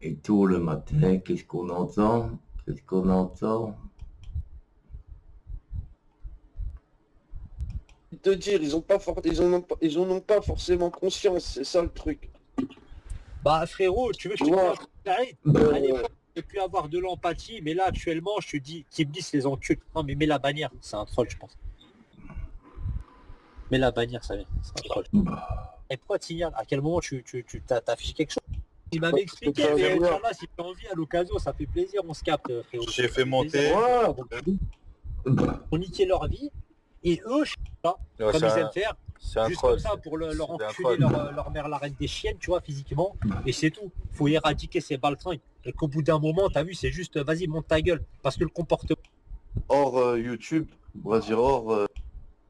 Et tout le matin, qu'est-ce qu'on entend? Qu'est-ce qu'on entend? Te dire, ils en ont pas forcément conscience, c'est ça le truc. Bah frérot, tu veux que je te dise un truc carré? À l'époque, j'ai pu avoir de l'empathie, mais là actuellement, je te dis, qui me disent les enculs. Non mais mets la bannière, c'est un troll, je pense. Mets la bannière, ça vient, c'est un troll. Et pourquoi tu signales? À quel moment tu t'as affiché quelque chose? Il m'avait expliqué, mais là, si tu as envie à l'occasion, ça fait plaisir, on se capte, frérot. J'ai fait monter. On niquait leur vie, et eux, je sais pas, comme ils aiment faire, juste comme ça pour leur enculer leur mère la reine des chiennes, tu vois, physiquement, et c'est tout. Faut éradiquer ces baltringues. Et qu'au bout d'un moment, t'as vu, c'est juste, vas-y, monte ta gueule. Parce que le comportement... Hors YouTube, on va dire hors...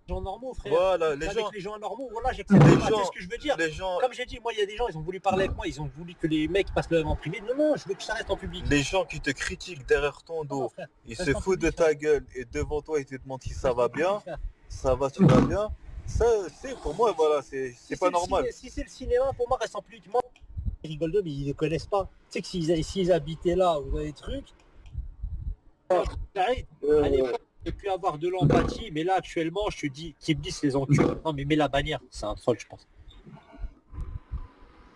Les gens normaux, frère. Voilà, avec les gens normaux, voilà, j'accepte pas, c'est ce que je veux dire. Comme j'ai dit, moi, il y a des gens, ils ont voulu parler avec moi, ils ont voulu que les mecs passent le en privé. Non, je veux que ça reste en public. Les gens qui te critiquent derrière ton dos, frère, ils se foutent de ta gueule, et devant toi, ils te demandent si ça va bien, ça va, tu vas bien. Ça, c'est pour moi, voilà, c'est pas normal. Si c'est le cinéma, pour moi, reste en public. Moi, ils rigolent d'eux, mais ils ne connaissent pas. Tu sais que s'ils habitaient là ou dans des trucs, à l'époque, j'ai pu avoir de l'empathie, mais là, actuellement, je te dis, qui me disent les enculs. Non, mais mets la bannière, c'est un troll, je pense.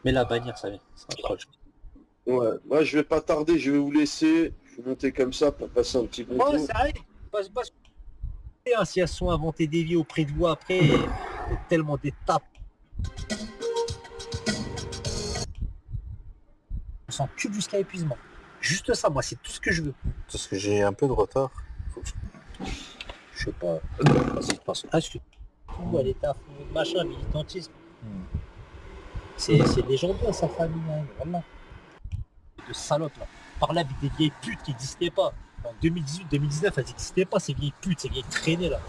Mets la bannière, ça vient, c'est un troll. Ouais, moi, je vais pas tarder, je vais vous laisser. Je vais monter comme ça pour passer un petit bonjour. Ouais, ça arrive. Si elles sont inventées des vies auprès de vous après, tellement des tapes. On s'en tue jusqu'à épuisement. Juste ça, moi, c'est tout ce que je veux. Parce que j'ai un peu de retard. Je sais pas. Vas-y, passe. Ah, je à l'état machin, militantisme. C'est légendaire sa famille, hein, vraiment. De salopes là. Parler avec des vieilles putes qui n'existaient pas. En 2018-2019, elles n'existaient pas, ces vieilles putes, ces vieilles traînées là.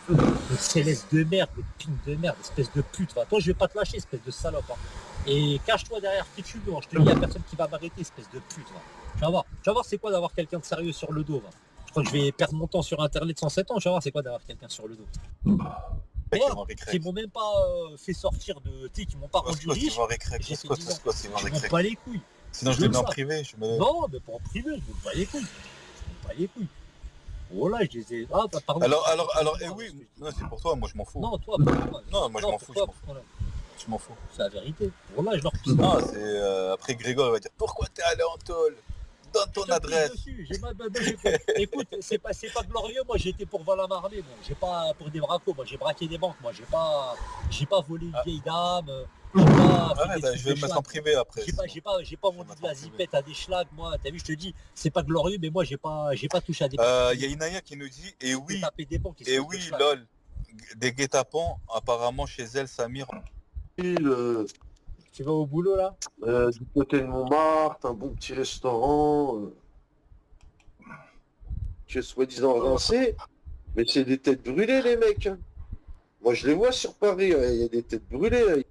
Des célestes de merde, des pines de merde, espèce de pute. Va. Toi, je vais pas te lâcher, espèce de salope. Hein. Et cache-toi derrière qui tu veux. Hein. Je te dis, il n'y a personne qui va m'arrêter, espèce de pute. Va. Tu vas voir c'est quoi d'avoir quelqu'un de sérieux sur le dos. Va. Je crois que je vais perdre mon temps sur internet 107 ans. Tu vas voir c'est quoi d'avoir quelqu'un sur le dos. Qui m'ont même pas fait sortir de. Tu sais, qui m'ont pas rendu riche. C'est quoi, je m'en bats les couilles. Sinon, je te mets en privé. Non, mais pas en privé, je m'en bats les couilles. Pas les couilles. Voilà, je les ai. Ah, bah, pardon. Alors, oui, non, c'est pour toi, moi je m'en fous. Non, toi, pas moi. Non, moi je m'en fous. Je m'en fous. C'est la vérité. Voilà, je leur pousse. Non, c'est. Après, Grégoire, il va dire pourquoi t'es allé en tôle? Donne ton adresse. Écoute, c'est pas glorieux. Moi, j'étais pour voler l'armée. Bon, j'ai pas pour des bracos. Moi, j'ai braqué des banques. Moi, j'ai pas volé une vieille dame. Je vais me mettre en privé après. J'ai pas vendu de la zipette à des schlags. Moi, t'as vu, je te dis, c'est pas glorieux, mais moi, j'ai pas touché à des. Il y a Inaya qui nous dit, et oui, des lol, des guet-apens, apparemment chez elle, Samir. Tu vas au boulot là? Du côté de Montmartre, un bon petit restaurant. Qui est soi-disant rincé, mais c'est des têtes brûlées les mecs. Moi je les vois sur Paris, il y a des têtes brûlées. Les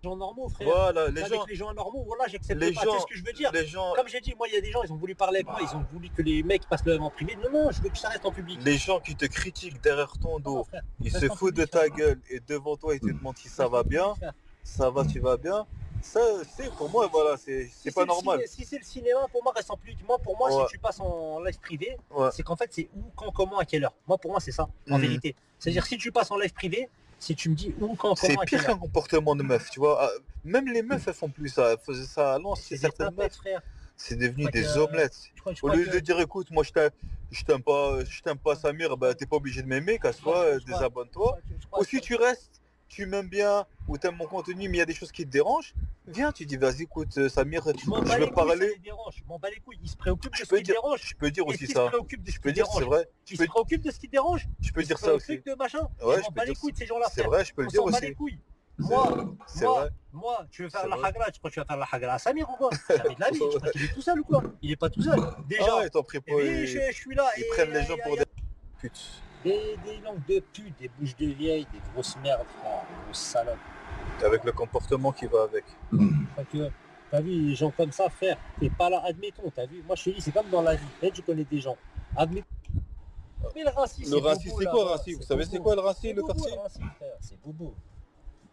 gens normaux, frère. Voilà, les gens normaux, voilà, j'accepte pas. C'est ce que je veux dire. Comme j'ai dit, moi, il y a des gens, ils ont voulu parler avec moi, ils ont voulu que les mecs passent le en privé. Non, je veux que ça reste en public. Les gens qui te critiquent derrière ton dos, ils se foutent de ta gueule et devant toi, ils te demandent si ça va bien. Ça va, tu vas bien. Ça, c'est pour moi, voilà, c'est pas normal. Si c'est le cinéma, pour moi, reste en public. Moi, pour moi, si tu passes en live privé, c'est qu'en fait, c'est où, quand, comment, à quelle heure. Moi, pour moi, c'est ça, en vérité. C'est-à-dire, si tu passes en live privé, si tu me dis où, quand, comment, c'est pire qu'un comportement de meuf, tu vois. Même les meufs, elles font plus ça. Elles faisaient ça à l'ancienne, certaines meufs. C'est devenu des omelettes. Au lieu de dire, écoute, moi, je t'aime pas, Samir, bah, t'es pas obligé de m'aimer, casse-toi, désabonne-toi. Ou si tu restes, tu m'aimes bien ou t'aimes mon contenu mais il y a des choses qui te dérangent, viens, tu dis vas-y écoute Samir, je veux parler. Je m'en bats les couilles, il se préoccupe de ce qui dérange. Je peux dire aussi ça. Je peux dire c'est vrai. Il se préoccupe de ce qui dérange. Je peux dire ça aussi. De machin. Ouais, je m'en bats les couilles de ces gens-là. C'est vrai, je peux le dire aussi. Moi, tu veux faire la hagra, tu crois que tu vas faire la hagra à Samir ou quoi? Jamais de la vie, tu crois qu'il est tout seul ou quoi? Il est pas tout seul. Déjà, je suis là. Ils prennent les gens pour des putes. Des langues de pute, des bouches de vieilles, des grosses merdes, frère, des grosses salopes. Avec le comportement qui va avec. T'as vu, les gens comme ça, frère, t'es pas là, admettons, t'as vu. Moi je te dis, c'est comme dans la vie, peut-être tu connais des gens. Admettons. Mais le racisme, c'est quoi le racisme? Vous savez c'est quoi le racisme, le quartier? C'est bobo.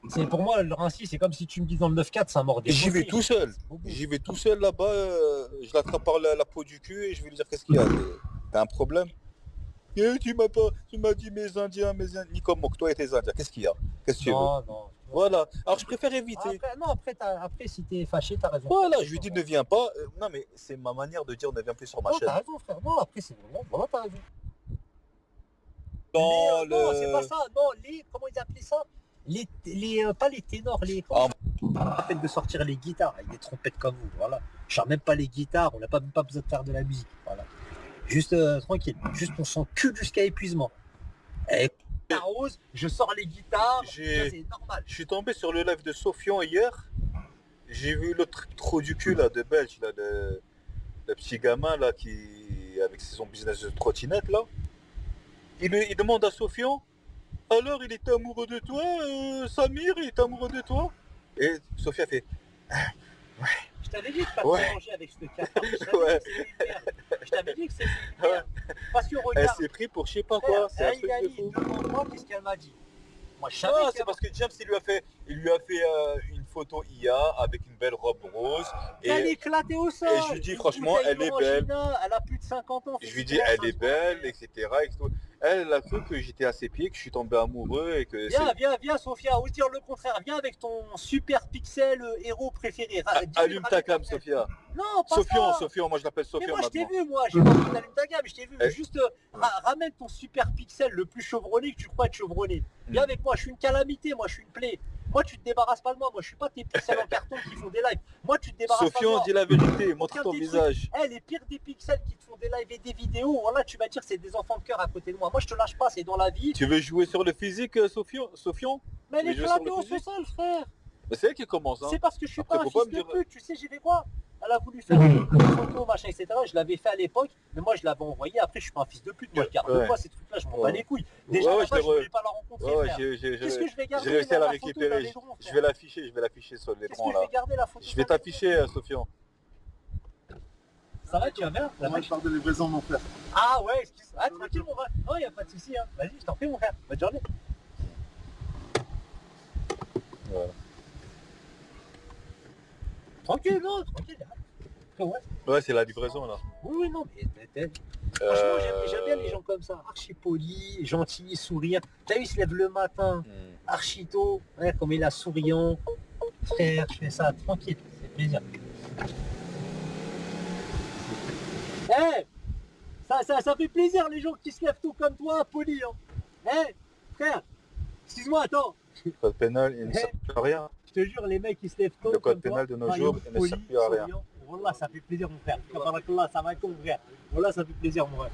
C'est pour moi, le Rhinci, c'est comme si tu me dis dans le 9-4, c'est un mort des J'y vais tout seul. J'y vais tout seul là-bas, je l'attrape par la peau du cul et je vais lui dire qu'est-ce qu'il y a. T'as un problème? Tu m'as dit mes Indiens, ni comme toi et tes Indiens. Qu'est-ce qu'il y a? Qu'est-ce que tu veux? Non. Voilà. Alors je préfère éviter. Après, si t'es fâché, t'as raison. Voilà, je lui dis ne viens pas. Non mais c'est ma manière de dire ne viens plus sur ma chaîne. T'as raison, frère. Non, après, c'est vraiment, t'as raison. Non, c'est pas ça. Non, comment ils appelaient ça? Pas les ténors, la peine de sortir les guitares avec des trompettes comme vous, voilà. Je sors même pas les guitares, on n'a même pas besoin de faire de la musique, voilà. Juste tranquille, juste on s'en cul jusqu'à épuisement. Et rose, je sors les guitares, c'est normal. Je suis tombé sur le live de Sofian hier, j'ai vu l'autre trou du cul là, de Belge, là, le petit gamin là qui avec son business de trottinette là. Il demande à Sofian, alors il était amoureux de toi, Samir, il était amoureux de toi? Et Sophia fait, ouais. Je t'avais dit de pas te mélanger avec ce cas. Je t'avais dit que c'est une merde. Parce que regarde. Elle s'est pris pour je sais pas quoi, c'est un truc de fou. Demande-moi qu'est-ce qu'elle m'a dit. Moi, je savais. Non, c'est parce que James il lui a fait une photo IA avec une belle robe rose. Elle est éclatée au sol. Et je lui dis franchement, elle est belle. Elle a plus de 50 ans. Je lui dis elle est belle, etc. Elle a cru que j'étais à ses pieds, que je suis tombé amoureux et que. Viens, Sophia, ose dire le contraire. Viens avec ton super pixel héros préféré. Allume ta cam, Sophia. Non, pas ça. Sofian, moi je l'appelle Sofian maintenant. Mais moi je t'ai vu, moi. J'ai pas envie d'allumer ta gamme, je t'ai vu. Juste ramène ton super pixel le plus chevronné que tu crois être chevronné. Viens avec moi, je suis une calamité, moi je suis une plaie. Moi tu te débarrasses pas de moi, je suis pas tes pixels en carton qui font des lives. Moi tu te débarrasses pas de moi. Sofian, dis la vérité, montre ton visage. Les pires des pixels qui te font des lives et des vidéos, voilà, tu vas dire c'est des enfants de cœur à côté de moi. Moi je te lâche pas, c'est dans la vie. Tu veux jouer sur le physique, Sofian? Mais elle est éclatée au sol, frère. Mais c'est elle qui commence, hein. C'est parce que je suis pas un fils de pute, tu sais, j'ai fait quoi? Elle a voulu faire une photo, machin, etc. Je l'avais fait à l'époque, mais moi je l'avais envoyé. Après, je suis pas un fils de pute. Moi, je garde pas ces trucs-là, je m'en bats les couilles. Déjà, je voulais pas la rencontrer. Qu'est-ce que je vais garder? J'ai réussi à la récupérer. Je vais l'afficher sur l'écran là. Je vais t'afficher, Sofian. Ça va, tu vas bien? Moi, je parle de livraison, mon frère. Ah ouais, excuse. Ah, tranquille, mon frère. Non, y a pas de souci. Hein. Vas-y, je t'en prie, mon frère. Bonne journée. Voilà. Tranquille, non, tranquille. Ouais, c'est la livraison là. Oui, non, mais franchement, j'aime bien les gens comme ça, archi polis, gentils, souriants. T'as vu, il se lève le matin, archi tôt, ouais, comme il a souriant. Frère, je fais ça tranquille, c'est plaisir. Ça fait plaisir les gens qui se lèvent tôt comme toi, polis. Hein. Frère, excuse-moi, attends. Code pénal, il ne sert plus à rien. Je te jure, les mecs qui se lèvent tôt. Le code pénal de nos jours, il ne sert plus à rien. Voilà, ça fait plaisir, mon frère. Ça va être mon frère. Voilà, ça fait plaisir, mon frère.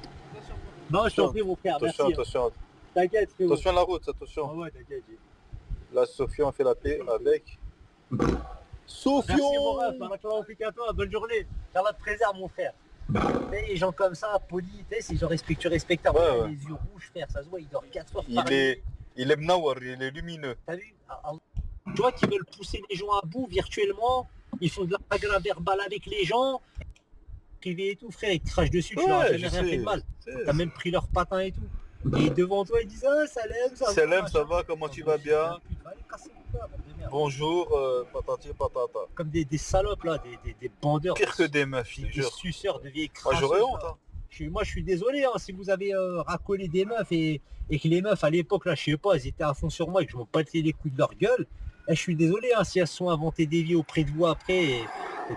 Non, je t'en prie, mon frère. Attention, merci. attention. T'inquiète, frérot. Attention à la route, attention. Ah ouais, t'inquiète. Là, Sofian fait la paix avec. Sofian. Merci, mon frère. Bonne journée. Allah te préserve, mon frère. Les gens comme ça, polis, c'est genre respectueux, respectable. Ouais. Les yeux rouges, frère, ça se voit, il dort 4 heures par nuit. Il est mnawar, il est lumineux. T'as vu? Tu vois qu'ils veulent pousser les gens à bout virtuellement, ils font de la bagarre verbale avec les gens, privé et tout, frère, ils te crachent dessus, tu leur as jamais rien fait de mal. T'as même pris leur patin et tout. Et devant toi, ils disent ah, Salem, ça va, comment tu vas bien? Bonjour, patati patata. Comme des salopes là, des bandeurs. Pire que des meufs, je te jure. Des suceurs de vieilles cracheuses. J'aurais honte. Hein. Moi je suis désolé hein, si vous avez racolé des meufs et que les meufs à l'époque là, je sais pas, elles étaient à fond sur moi et que je m'en battais les couilles de leur gueule. Je suis désolé hein, si elles se sont inventées des vies auprès de vous après et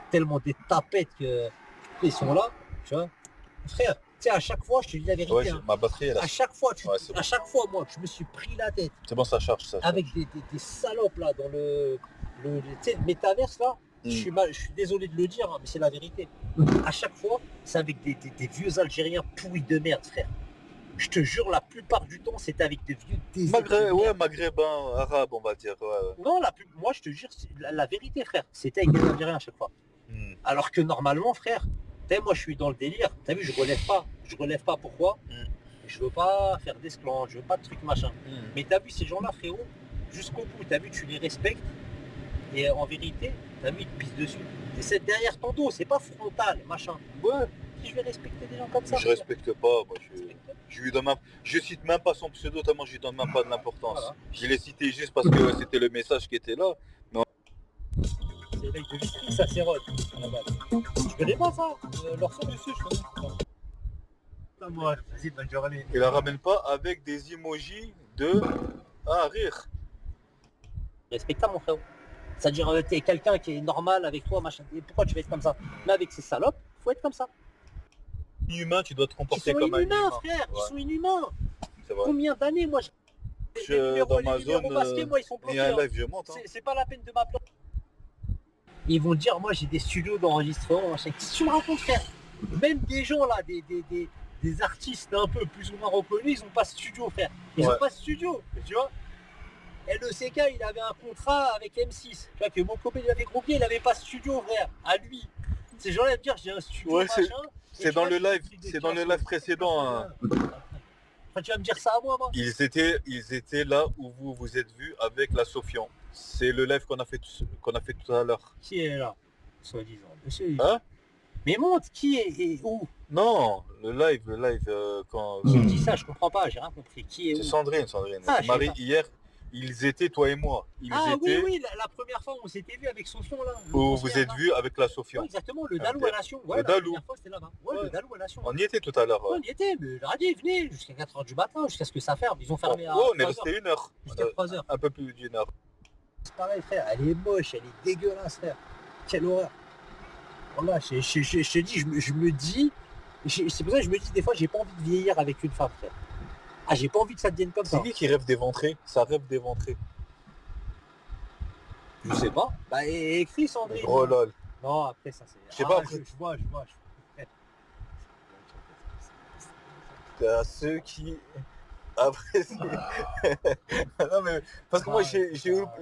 tellement des tapettes qu'ils sont là, tu vois. Frère, tu sais, à chaque fois, je te dis la vérité. Ouais, hein, ma batterie, elle a... à chaque fois, bon. à chaque fois, moi, je me suis pris la tête. C'est bon, ça charge, ça. Avec des salopes là dans le métaverse là. Je suis désolé de le dire, hein, mais c'est la vérité. À chaque fois, c'est avec des vieux Algériens pourris de merde, frère. Je te jure, la plupart du temps, c'était avec des vieux maghrébins, arabes, on va dire. Ouais. Non, moi, je te jure, la vérité, frère, c'était avec des Algériens à chaque fois. Alors que normalement, frère, moi, je suis dans le délire. T'as vu, je relève pas. Je relève pas, pourquoi? Je veux pas faire d'esclandre, je veux pas de trucs machin. Mais t'as vu, ces gens-là, frérot, jusqu'au bout, t'as vu, tu les respectes. Et en vérité, t'as vu, ils te pissent dessus. Et c'est derrière ton dos, c'est pas frontal, machin. Ouais. je vais respecter des gens comme ça. Je respecte pas, moi. Je cite même pas son pseudo, tellement je lui donne même pas de l'importance. Voilà. Je l'ai cité juste parce que c'était le message qui était là. C'est les mecs de Vitry, ça c'est Rod, à la base. Je connais pas ça, leur son dessus, je connais pas. Moi, vas-y, bonne journée. Il la ramène pas avec des emojis de rire. Respectable, mon frérot. C'est-à-dire, t'es quelqu'un qui est normal avec toi, machin. Et pourquoi tu vas être comme ça? Mais avec ces salopes, faut être comme ça. Inhumain, tu dois te comporter Ils sont comme un inhumains, humain. frère, Ouais. ils sont inhumains. C'est vrai. Combien d'années, moi, Dans ma zone, basket, moi, ils sont il y a un bloqués. live, je monte. Hein. C'est pas la peine de m'appeler. Ils vont dire, moi, j'ai des studios d'enregistrement, machin. Qu'est-ce que tu me racontes, frère? Même des gens, là, des artistes un peu plus ou moins reconnus, ils ont pas de studio, frère. Ils ont pas de studio, tu vois. LECK, il avait un contrat avec M6. Tu vois que mon copain, il avait groupé, il avait pas de studio, frère, à lui. Ces gens-là vont dire, j'ai un studio, Ouais, machin. c'est dans le live, c'est dans le live précédent. Hein. Enfin, tu vas me dire ça à moi. Ils étaient là où vous vous êtes vus avec la Sofian. C'est le live qu'on a fait tout à l'heure. Qui est là, soi-disant? Monsieur. Hein? Mais montre, qui est et où? Non, le live, quand... Qui me dit ça, je comprends pas, j'ai rien compris. Qui est C'est où? Sandrine. Ah, Marie, je sais pas. hier, ils étaient, toi et moi. Ils étaient oui, la première fois où on s'était vu avec Sofian là. où vous êtes vus avec la Sofian. Ouais, exactement, le Dalou à Nation. Ouais, Le la Dalou. première fois c'était là-bas. Ouais, Ouais. le Dalou à Nation. On y était tout à l'heure. Ouais, on y était, mais leur a dit, venez jusqu'à 4h du matin, jusqu'à ce que ça ferme. Ils ont fermé à on est 3h. resté 1 heure. Jusqu'à 3h. Un peu plus d'1 heure. C'est pareil, frère, elle est moche, elle est dégueulasse, frère. Quelle horreur. Voilà, je te dis, je me dis, c'est pour ça que je me dis, des fois, j'ai pas envie de vieillir avec une femme, frère. Ah, j'ai pas envie que ça devienne comme ça. C'est qui rêve d'éventrer? Ça rêve d'éventrer. Je sais pas. Bah, écris, Sandrine. Oh lol. Non, après, ça, c'est. Je sais pas, Ah, après- je vois. À ceux qui... Après, c'est... non mais... Parce que moi, j'ai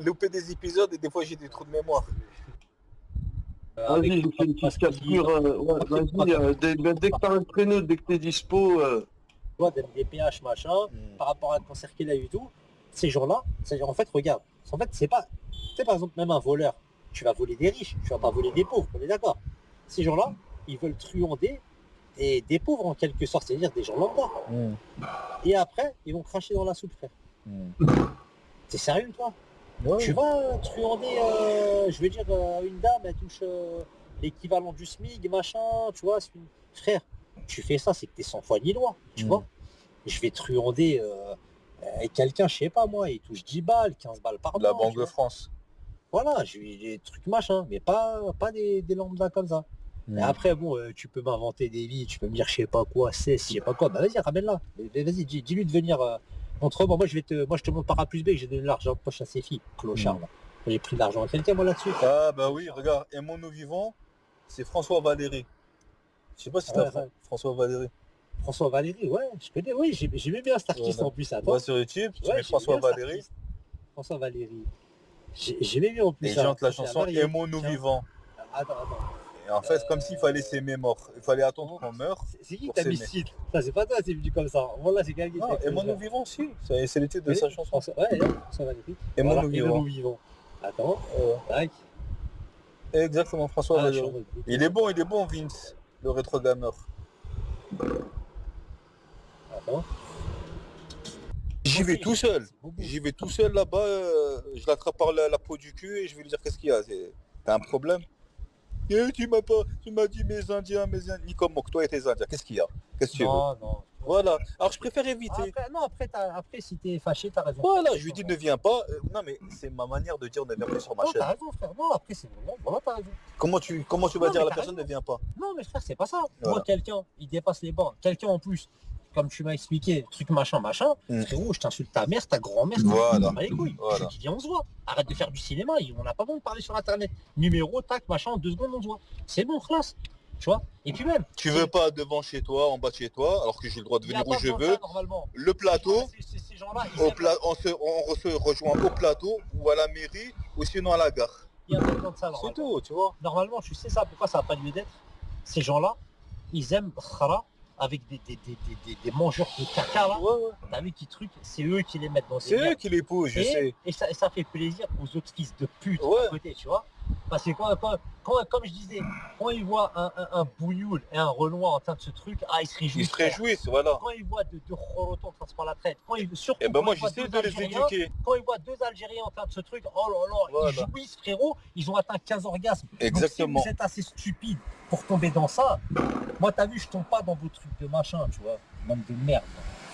loupé des épisodes et des fois, j'ai des trous de mémoire. Vas-y, je fais une petite capture. Ouais, vas-y, dès que t'as un créneau, dès que t'es dispo. vois, des PH, machin, par rapport à le concert qu'il a eu et tout, ces gens-là, c'est-à-dire en fait, regarde, en fait, c'est pas, tu sais, par exemple, même un voleur, tu vas voler des riches, tu vas pas voler des pauvres, on est d'accord. Ces gens-là, ils veulent truander et des pauvres en quelque sorte, c'est-à-dire des gens lambda. Et après, ils vont cracher dans la soupe, frère. T'es sérieux, toi? Ouais. Tu vas truander, je veux dire, une dame, elle touche l'équivalent du SMIC, machin, tu vois, frère, tu fais ça, c'est que t'es sans foi ni loi, tu vois. Je vais truander quelqu'un, je sais pas moi, il touche 10 balles, 15 balles par mois. La Banque tu de vois. France. Voilà, j'ai des trucs machin, mais pas des lambda comme ça. Et après, bon, tu peux m'inventer des vies, tu peux me dire je sais pas quoi, je sais pas quoi, bah vas-y, ramène-la. Vas-y, dis-lui de venir entre moi, je te montre par A plus B que j'ai donné de l'argent de poche à ses filles, clochard là. J'ai pris de l'argent à quelqu'un moi là-dessus. Ah bah oui, regarde, Aimons-nous vivants, c'est François Valéry. Je sais pas si t'as François Valéry. François Valéry, ouais, je connais, oui, j'aimais bien cet artiste en plus à toi. Va sur YouTube, tu mets Ouais, François Valéry. François Valéry. J'aimais bien en plus Et il ça. chante la chanson Aimons-nous vivants. Attends. Et en fait, comme s'il fallait s'aimer mort. Il fallait attendre qu'on meure. C'est qui pour t'a mis s'aimer. ce titre? Ça, c'est pas toi, c'est venu comme ça. Voilà, c'est quelqu'un qui Non, t'a Aimons-nous vivants, si. C'est le titre de sa chanson. Ouais, François Valéry. Aimons-nous vivants. vivants. Attends, tac. Exactement, François Ah, Valéry. je suis en mode- Il est bon, Vince, le rétro gamer. Attends. J'y vais tout seul. J'y vais tout seul là-bas, je l'attrape par la peau du cul et je vais lui dire qu'est-ce qu'il y a. T'as un problème? Tu m'as dit mes Indiens, ni comme toi et tes Indiens. Qu'est-ce qu'il y a? Qu'est-ce que tu veux? Non. Voilà. Alors je préfère éviter. Après, si t'es fâché, t'as raison. Voilà, je lui dis ne viens pas. Non mais c'est ma manière de dire ne viens plus sur ma Non, chaîne. t'as raison, frère. Non, après, c'est vraiment, voilà, t'as raison. Comment tu vas Non, dire mais à la t'as personne raison. ne viens pas? Non, mais frère, c'est pas ça. Voilà. Moi, quelqu'un, il dépasse les bornes. Quelqu'un en plus, comme tu m'as expliqué, truc machin, frérot, je t'insulte ta mère, ta grand-mère, Voilà. les couilles. Voilà. Je te dis, on se voit. Arrête de faire du cinéma, on n'a pas besoin de parler sur internet. Numéro, tac, machin, en 2 secondes, on se voit. C'est bon, classe. Tu vois? Et puis même. Tu veux pas devant chez toi, en bas de chez toi, alors que j'ai le droit de il y a venir où pas je besoin de veux. ça, normalement. Le plateau, Ces gens-là, on se rejoint au plateau ou à la mairie ou sinon à la gare. il y a pas besoin de ça, C'est normalement. tout, tu vois. Normalement, tu sais ça, pourquoi ça n'a pas lieu d'être? Ces gens-là, ils aiment khara avec des mangeurs de caca là. T'as vu qui truc? C'est eux qui les mettent dans ces C'est eux merdes. qui les poussent, je sais. Et ça fait plaisir aux autres fils de pute Ouais. à côté, tu vois. Parce que comme je disais, quand ils voient un Bougnoul et un Renoir en train de ce truc, ils se réjouissent. Ils se réjouissent, voilà. Quand ils voient deux Khoroto en train de se faire la traite, surtout Et ben moi ils voient j'essaie deux de les Algériens, éduquer. quand ils voient deux Algériens en train de ce truc, oh là là, Voilà. ils jouissent frérot, ils ont atteint 15 orgasmes. Exactement. Donc si vous êtes assez stupide pour tomber dans ça, moi t'as vu, je tombe pas dans vos trucs de machin, tu vois, même de merde.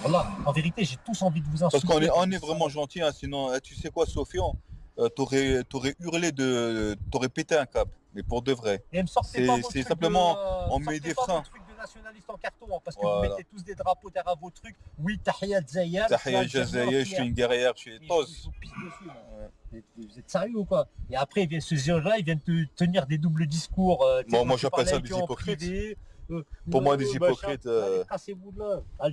Voilà, en vérité, j'ai tous envie de vous insulter. Parce qu'on est vraiment gentil, hein, sinon, tu sais quoi, Sofian, t'aurais hurlé t'aurais pété un câble, mais pour de vrai. Et me sortez pas vos C'est trucs simplement, de, on met des sortez pas freins. vos trucs de nationalistes en carton, hein, parce que Voilà. vous mettez tous des drapeaux derrière vos trucs. Oui, Tahia Zayar. Tahia Jazaïa, je suis une guerrière, je suis Et tos. je vous pisse dessus, là. Vous êtes sérieux ou quoi? Et après, ils viennent ce genre-là, ils viennent te tenir des doubles discours. Moi j'appelle ça des hypocrites. Pour moi, des hypocrites.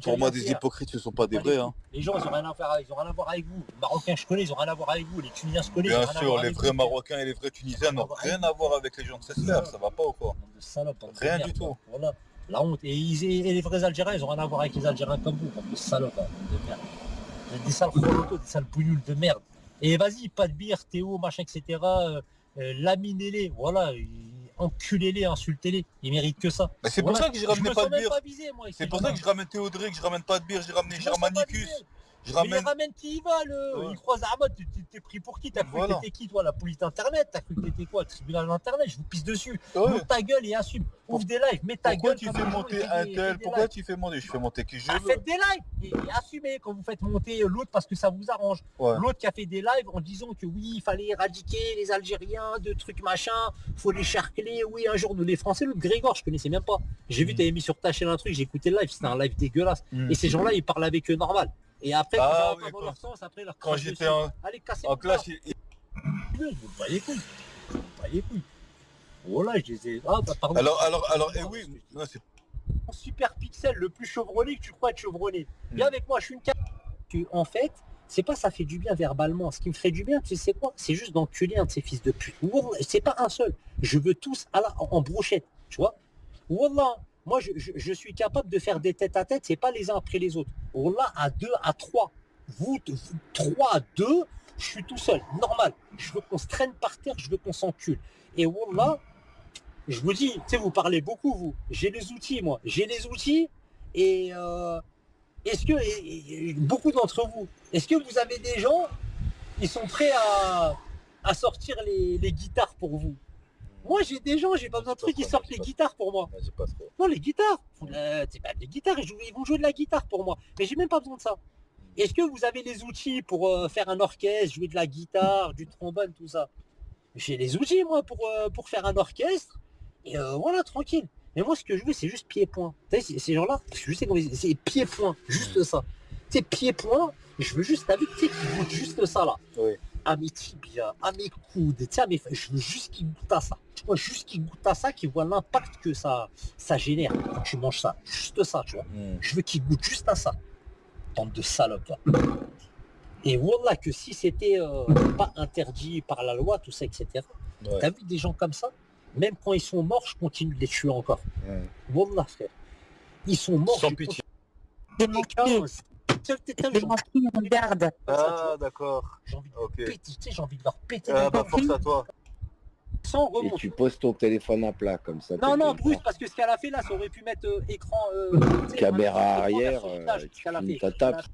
Pour moi, des hypocrites, ce ne sont pas des vrais. Hein. Les gens, ils n'ont rien à faire, ils ont rien à voir avec vous. Les Marocains, je connais, ils n'ont rien à voir avec vous. Les Tunisiens, je connais. Bien sûr, les vrais Marocains et les vrais Tunisiens n'ont rien à voir avec les gens de Sessler, ça va pas ou quoi? De salopes, rien du tout. Voilà, la honte. Et les vrais Algériens, ils n'ont rien à voir avec les Algériens comme vous, comme des salopes, de merde. Vous êtes des sales kholotos, des sales bougnoules de merde. Et vas-y, pas de bière, Théo, machin, etc. Laminez-les, voilà. Enculez-les, insultez-les, ils méritent que ça. Mais c'est pour ça que j'ai ramené pas de bière. C'est pour ça que je ramène Théodric, je ramène pas de bière, j'ai ramené Germanicus. Mais il ramène qui y va, il croise Ahmad, t'es pris pour qui? T'as cru que t'étais qui, toi, la police d'internet? T'as cru que t'étais quoi? Tribunal d'internet, je vous pisse dessus. Ouvre ta gueule et assume. Ouvre des lives, mets ta gueule. Pourquoi tu fais monter un tel? Pourquoi tu fais monter? Je fais monter qui je veux. Faites des lives et assumez quand vous faites monter l'autre parce que ça vous arrange. L'autre qui a fait des lives en disant que oui, il fallait éradiquer les Algériens, de trucs machin, faut les charcler, oui, un jour nous les Français, l'autre Grégor, je connaissais même pas. J'ai vu, t'avais mis sur ta chaîne un truc, j'ai écouté le live, c'était un live dégueulasse. Et ces gens-là, ils parlent avec eux normal. Et après, dans leur sens, après leur quand j'étais en classe, pas les couilles. Pas les couilles. Voilà, je les ai. Ah, bah, pardon. Alors, et oui, non, c'est super pixel, le plus chevronné que tu crois être chevronné. Viens avec moi, je suis une carte. En fait, c'est pas ça fait du bien verbalement. Ce qui me ferait du bien, tu sais quoi? C'est juste d'enculer un de ces fils de pute. C'est pas un seul. Je veux tous en brochette, tu vois. Wallah. Moi, je suis capable de faire des têtes à tête, c'est pas les uns après les autres. Wallah, à 2, à 3. Vous 3 à 2, je suis tout seul, normal. Je veux qu'on se traîne par terre, je veux qu'on s'encule. Et Wallah, je vous dis, tu sais, vous parlez beaucoup, vous. J'ai les outils, moi. J'ai les outils. Et est-ce que, beaucoup d'entre vous, est-ce que vous avez des gens, ils sont prêts à sortir les guitares pour vous? Moi, j'ai des gens, j'ai pas besoin de trucs qui sortent les guitares pour moi. Non, les guitares. C'est pas des guitares, ils vont jouer de la guitare pour moi. Mais j'ai même pas besoin de ça. Est-ce que vous avez les outils pour faire un orchestre, jouer de la guitare, du trombone, tout ça? J'ai les outils, moi, pour faire un orchestre. Et voilà, tranquille. Mais moi, ce que je veux, c'est juste pied-point. Vous savez, ces gens-là, je sais comment c'est pied-point, juste ça. Tu sais, pied-point, je veux juste, t'as vu, tu sais, qu'ils goûtent juste ça, là. Oui. À mes tibias, à mes coudes, tu sais, je veux juste qu'ils goûtent à ça. Tu vois, juste qu'ils goûtent à ça, qu'ils voient l'impact que ça génère quand tu manges ça. Juste ça, tu vois. Je veux qu'ils goûtent juste à ça. Bande de salopes. Et voilà que si c'était pas interdit par la loi, tout ça, etc. T'as vu des gens comme ça? Même quand ils sont morts, je continue de les tuer encore. Wallah, frère. Ils sont morts. Sans pitié. Regarde. Ah, d'accord. J'ai envie de péter, tu sais, j'ai envie de leur péter. Ah, bah, force à toi. Sans Et remonter. tu poses ton téléphone à plat comme ça. Non, Bruce, parce que ce qu'elle a fait là, ça aurait pu mettre écran. Caméra arrière, tu ta tape.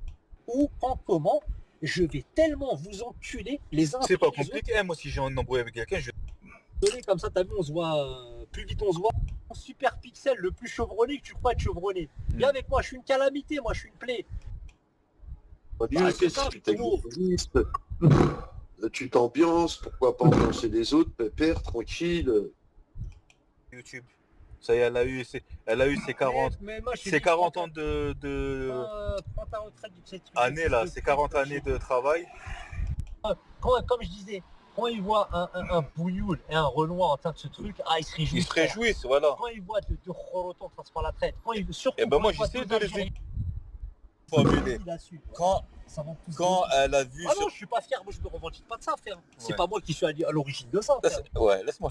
Ou comment, je vais tellement vous enculer les uns. C'est pas après les compliqué, moi si j'ai un embrouille avec quelqu'un, je autres. Comme ça, t'as vu, on se voit. Plus vite on se voit. Super pixel, le plus chevronné que tu crois être chevronné. Viens avec moi, je suis une calamité, moi je suis une plaie. Tu t'ambiances, pourquoi pas ambiancer les autres, pépère, tranquille. YouTube. Ça y est, elle a eu ses 40, ses 40 ans de prends ta retraite de cette années là, ses 40 années de travail. Comme je disais, quand ils voient un Bougnoul et un Renoir en train de ce truc, ils se réjouissent. Ils se réjouissent, voilà. Quand ils voient deux Khoroto en train de se faire la traite, surtout et ben moi j'essaie de les formuler. Quand elle a vu... Ah non, je suis pas fier, moi je me revendique pas de ça, frère. C'est pas moi qui suis à l'origine de ça, frère. Ouais, laisse-moi